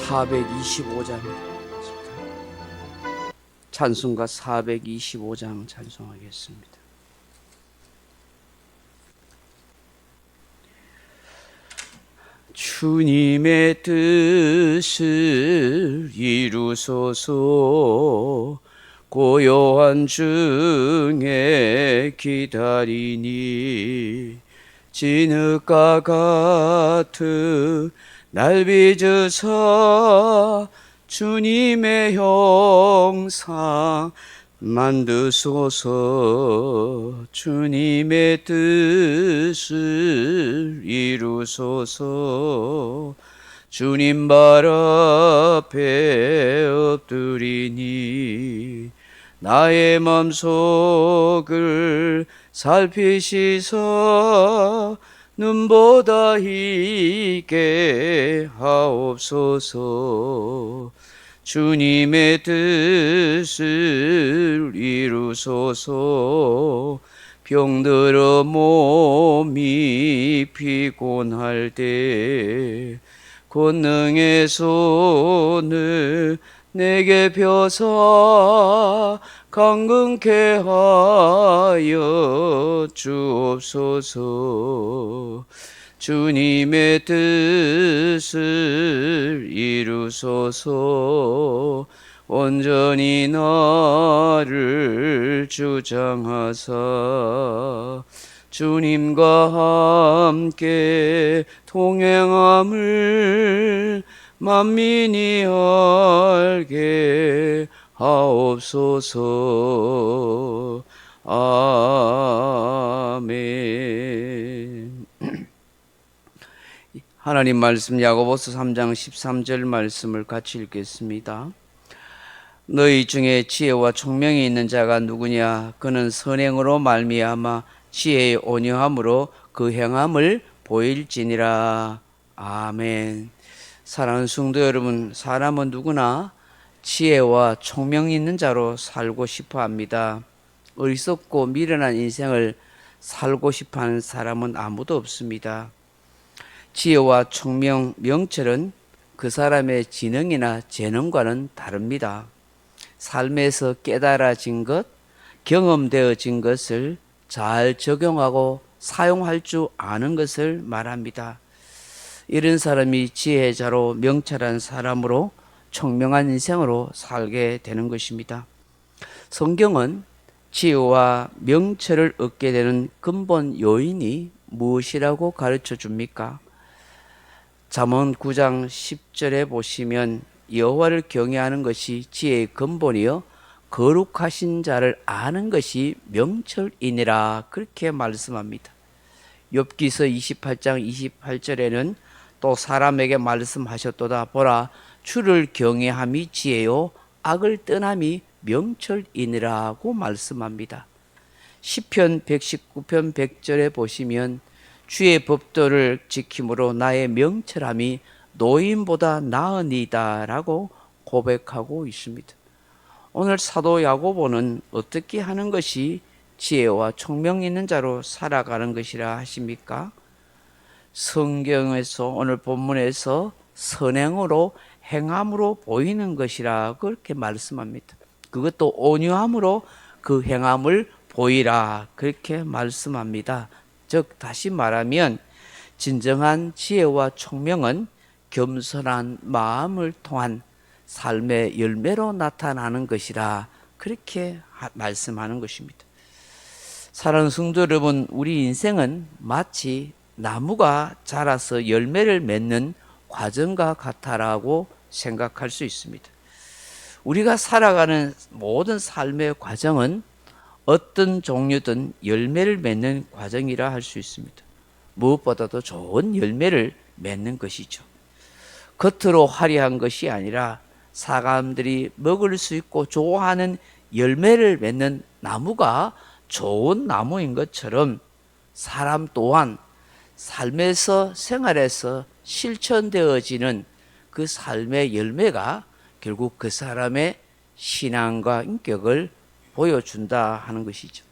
425장입니다. 찬송가 425장 찬송하겠습니다. 주님의 뜻을 이루소서. 고요한 중에 기다리니 진흙과 같은 날 빚으사 주님의 형상 만드소서. 주님의 뜻을 이루소서. 주님 발 앞에 엎드리니 나의 맘속을 살피시사 눈보다 희게 하옵소서. 주님의 뜻을 이루소서. 병들어 몸이 피곤할 때 권능의 손을 내게 펴사 강건케 하여 주옵소서. 주님의 뜻을 이루소서. 온전히 나를 주장하사 주님과 함께 동행함을 만민이 알게 하옵소서. 아멘. 하나님 말씀 야고보서 3장 13절 말씀을 같이 읽겠습니다. 너희 중에 지혜와 총명이 있는 자가 누구냐? 그는 선행으로 말미암아 지혜의 온유함으로 그 행함을 보일지니라. 아멘. 사랑하는 성도 여러분, 사람은 누구나 지혜와 총명이 있는 자로 살고 싶어 합니다. 어리석고 미련한 인생을 살고 싶어 하는 사람은 아무도 없습니다. 지혜와 총명, 명철은 그 사람의 지능이나 재능과는 다릅니다. 삶에서 깨달아진 것, 경험되어진 것을 잘 적용하고 사용할 줄 아는 것을 말합니다. 이런 사람이 지혜자로 명철한 사람으로 총명한 인생으로 살게 되는 것입니다. 성경은 지혜와 명철을 얻게 되는 근본 요인이 무엇이라고 가르쳐 줍니까? 잠언 9장 10절에 보시면 여호와를 경외하는 것이 지혜의 근본이요 거룩하신 자를 아는 것이 명철이니라, 그렇게 말씀합니다. 욥기서 28장 28절에는 또 사람에게 말씀하셨도다. 보라, 주를 경외함이 지혜요 악을 떠남이 명철이니라고 말씀합니다. 시편 119편 100절에 보시면 주의 법도를 지킴으로 나의 명철함이 노인보다 나으니이다 라고 고백하고 있습니다. 오늘 사도 야고보는 어떻게 하는 것이 지혜와 총명 있는 자로 살아가는 것이라 하십니까? 성경에서, 오늘 본문에서 선행으로 행함으로 보이는 것이라 그렇게 말씀합니다. 그것도 온유함으로 그 행함을 보이라 그렇게 말씀합니다. 즉 다시 말하면 진정한 지혜와 총명은 겸손한 마음을 통한 삶의 열매로 나타나는 것이라 그렇게 말씀하는 것입니다. 사랑하는 성도 여러분, 우리 인생은 마치 나무가 자라서 열매를 맺는 과정과 같다라고 생각할 수 있습니다. 우리가 살아가는 모든 삶의 과정은 어떤 종류든 열매를 맺는 과정이라 할 수 있습니다. 무엇보다도 좋은 열매를 맺는 것이죠. 겉으로 화려한 것이 아니라 사람들이 먹을 수 있고 좋아하는 열매를 맺는 나무가 좋은 나무인 것처럼 사람 또한 삶에서, 생활에서 실천되어지는 그 삶의 열매가 결국 그 사람의 신앙과 인격을 보여준다 하는 것이죠.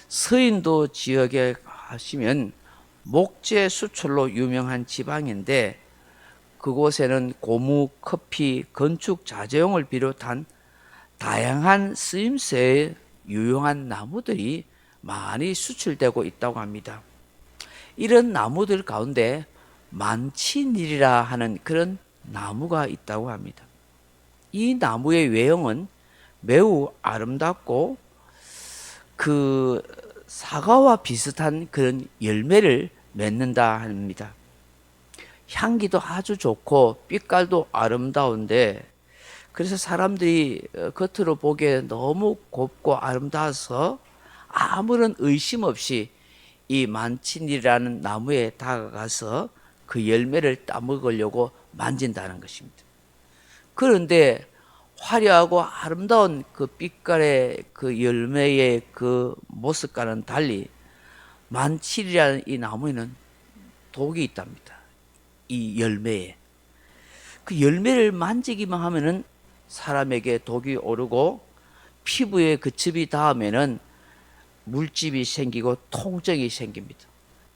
서인도 지역에 가시면 목재 수출로 유명한 지방인데 그곳에는 고무, 커피, 건축, 자재용을 비롯한 다양한 쓰임새에 유용한 나무들이 많이 수출되고 있다고 합니다. 이런 나무들 가운데 만치닐이라 하는 그런 나무가 있다고 합니다. 이 나무의 외형은 매우 아름답고 그 사과와 비슷한 그런 열매를 맺는다 합니다. 향기도 아주 좋고 빛깔도 아름다운데, 그래서 사람들이 겉으로 보기에 너무 곱고 아름다워서 아무런 의심 없이 이 만친이라는 나무에 다가가서 그 열매를 따먹으려고 만진다는 것입니다. 그런데 화려하고 아름다운 그 빛깔의 그 열매의 그 모습과는 달리 만칠이라는 이 나무에는 독이 있답니다. 이 열매에. 그 열매를 만지기만 하면은 사람에게 독이 오르고 피부에 그 즙이 닿으면은 물집이 생기고 통증이 생깁니다.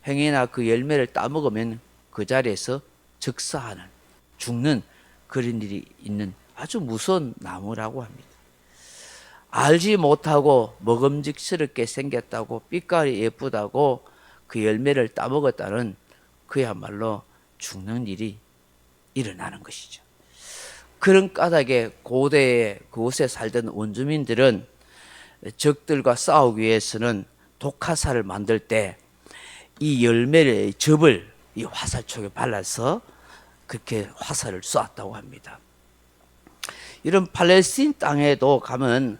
행여나 그 열매를 따먹으면 그 자리에서 즉사하는, 죽는 그런 일이 있는 아주 무서운 나무라고 합니다. 알지 못하고 먹음직스럽게 생겼다고, 빛깔이 예쁘다고 그 열매를 따먹었다는 그야말로 죽는 일이 일어나는 것이죠. 그런 까닭에 고대에 그곳에 살던 원주민들은 적들과 싸우기 위해서는 독화살을 만들 때 이 열매의 즙을 이 화살촉에 발라서 그렇게 화살을 쏘았다고 합니다. 이런 팔레스틴 땅에도 가면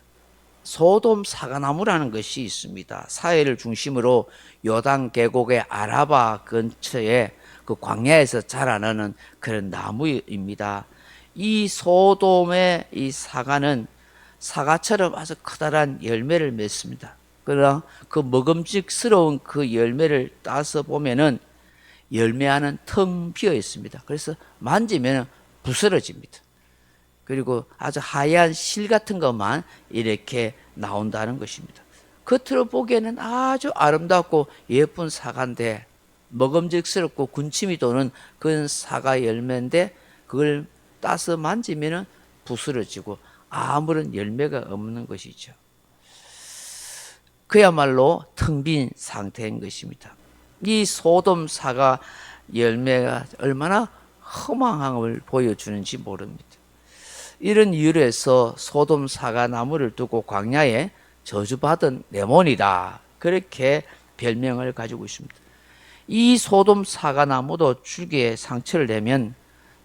소돔 사과나무라는 것이 있습니다. 사해를 중심으로 요단 계곡의 아라바 근처에 그 광야에서 자라나는 그런 나무입니다. 이 소돔의 이 사과는 사과처럼 아주 커다란 열매를 맺습니다. 그러나 그 먹음직스러운 그 열매를 따서 보면은 열매 안은 텅 비어 있습니다. 그래서 만지면 부스러집니다. 그리고 아주 하얀 실 같은 것만 이렇게 나온다는 것입니다. 겉으로 보기에는 아주 아름답고 예쁜 사과인데, 먹음직스럽고 군침이 도는 그런 사과 열매인데 그걸 따서 만지면 부스러지고 아무런 열매가 없는 것이죠. 그야말로 텅 빈 상태인 것입니다. 이 소돔 사과 열매가 얼마나 허망함을 보여주는지 모릅니다. 이런 이유로 해서 소돔 사과 나무를 두고 광야에 저주받은 레몬이다, 그렇게 별명을 가지고 있습니다. 이 소돔 사과 나무도 줄기에 상처를 내면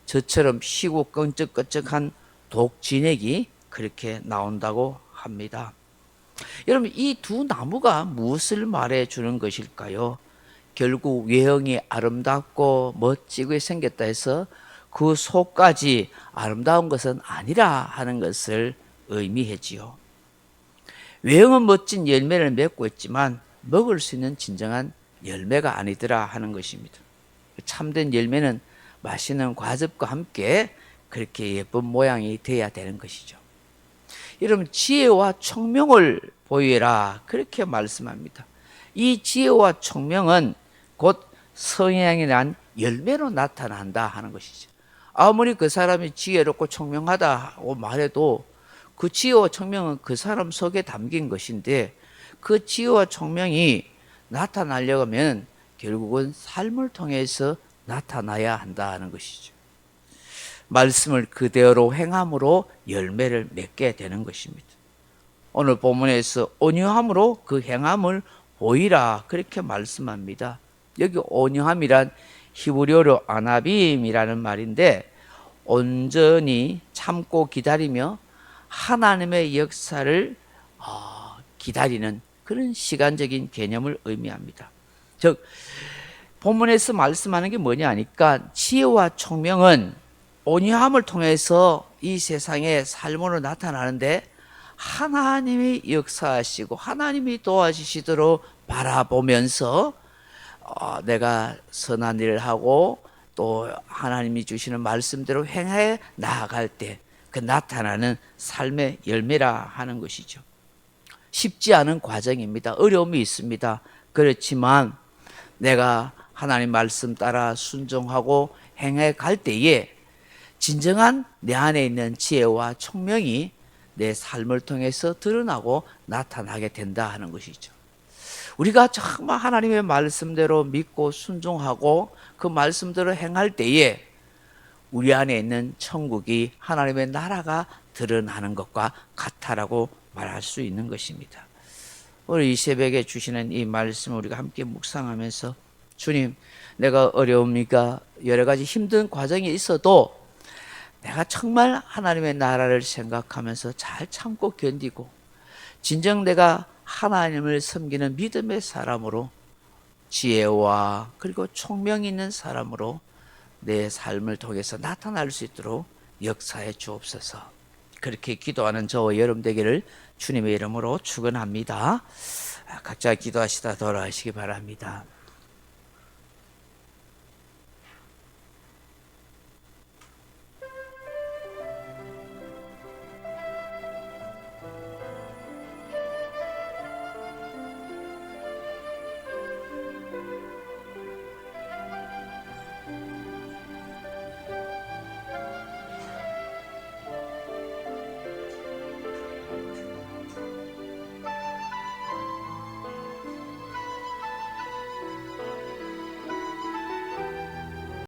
저처럼 희고 끈적끈적한 독진액이 그렇게 나온다고 합니다. 여러분, 이 두 나무가 무엇을 말해 주는 것일까요? 결국 외형이 아름답고 멋지게 생겼다 해서 그 속까지 아름다운 것은 아니라 하는 것을 의미하지요. 외형은 멋진 열매를 맺고 있지만 먹을 수 있는 진정한 열매가 아니더라 하는 것입니다. 참된 열매는 맛있는 과즙과 함께 그렇게 예쁜 모양이 되어야 되는 것이죠. 여러분, 지혜와 총명을 보이라, 그렇게 말씀합니다. 이 지혜와 총명은 곧 성향이 난 열매로 나타난다 하는 것이죠. 아무리 그 사람이 지혜롭고 총명하다고 말해도 그 지혜와 총명은 그 사람 속에 담긴 것인데, 그 지혜와 총명이 나타나려면 결국은 삶을 통해서 나타나야 한다 하는 것이죠. 말씀을 그대로 행함으로 열매를 맺게 되는 것입니다. 오늘 본문에서 온유함으로 그 행함을 보이라, 그렇게 말씀합니다. 여기 온유함이란 히브리어로 아나빔이라는 말인데, 온전히 참고 기다리며 하나님의 역사를 기다리는 그런 시간적인 개념을 의미합니다. 즉, 본문에서 말씀하는 게 뭐냐 하니까, 지혜와 총명은 온유함을 통해서 이 세상에 삶으로 나타나는데, 하나님이 역사하시고 하나님이 도와주시도록 바라보면서 내가 선한 일을 하고 또 하나님이 주시는 말씀대로 행해 나아갈 때 그 나타나는 삶의 열매라 하는 것이죠. 쉽지 않은 과정입니다. 어려움이 있습니다. 그렇지만 내가 하나님 말씀 따라 순종하고 행해 갈 때에 진정한 내 안에 있는 지혜와 총명이 내 삶을 통해서 드러나고 나타나게 된다 하는 것이죠. 우리가 정말 하나님의 말씀대로 믿고 순종하고 그 말씀대로 행할 때에 우리 안에 있는 천국이 하나님의 나라가 드러나는 것과 같다라고 말할 수 있는 것입니다. 오늘 이 새벽에 주시는 이 말씀을 우리가 함께 묵상하면서 주님, 내가 어려움이가 여러 가지 힘든 과정이 있어도 내가 정말 하나님의 나라를 생각하면서 잘 참고 견디고 진정 내가 하나님을 섬기는 믿음의 사람으로 지혜와 그리고 총명 있는 사람으로 내 삶을 통해서 나타날 수 있도록 역사해 주옵소서. 그렇게 기도하는 저와 여러분 되기를 주님의 이름으로 축원합니다. 각자 기도하시다 돌아가시기 바랍니다.